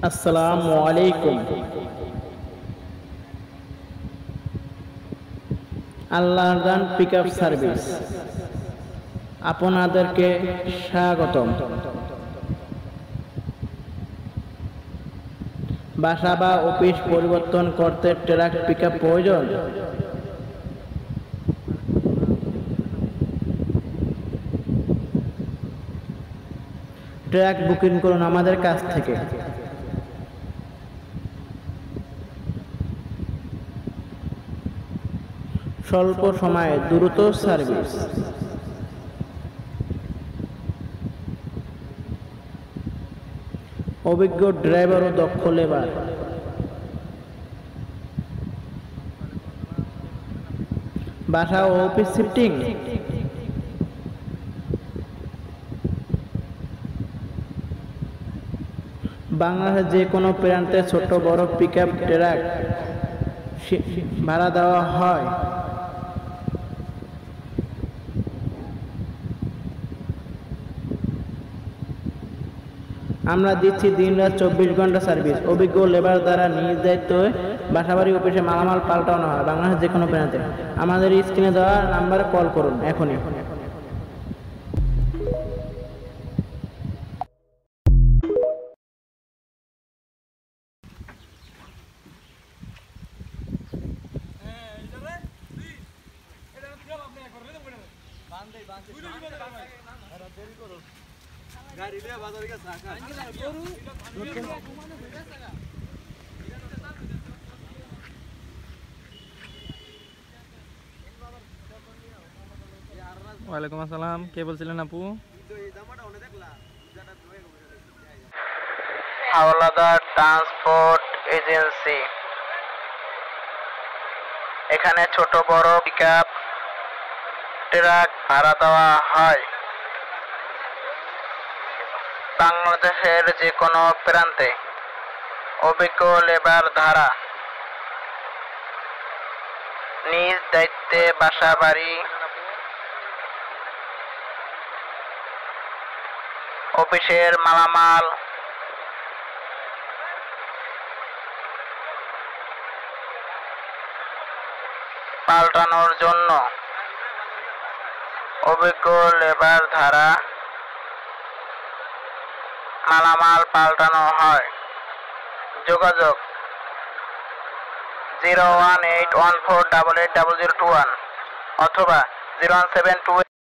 আসসালামু আলাইকুম। আল্লাহর দান পিকআপ সার্ভিস আপনাদেরকে স্বাগতম। বাসা বা অফিস পরিবর্তন করতে ট্রাক পিকআপ প্রয়োজন? ট্রাক বুকিং করুন আমাদের কাছ থেকে। স্বল্প সময়ে দ্রুত সার্ভিস, অভিজ্ঞ ড্রাইভার ও দক্ষ লেবার। বাসা ও অফিস শিফটিং, বাংলাদেশের যে কোনো প্রান্তে ছোট বড় পিকআপ ট্রাক ভাড়া দেওয়া হয়। আমরা দিচ্ছি দিন-রাত 24 ঘন্টা সার্ভিস। অভিজ্ঞ লেবার দ্বারা নিজ দায়িত্বে বাসাবাড়ি অফিসে মালামাল পাল্টানো হয় বাংলাদেশের যে কোনো প্রান্তে। আমাদের স্ক্রিনে দেওয়া নাম্বারে কল করুন এখনই। ওয়ালাইকুম আসসালাম, কে বলছিলেন আপু? Howlader transport agency. এখানে ছোট বড় পিকআপ ট্রাক ভাড়া দেওয়া হয় বাংলাদেশের যে কোনো প্রান্তে। অভিজ্ঞ লেবার দ্বারা নিজ দায়িত্বে বাসা বাড়ি অফিসের মালামাল পাল্টানোর জন্য অভিজ্ঞ লেবার দ্বারা মালামাল পাল্টানো হয়। যোগাযোগ 01814880021 অথবা 0172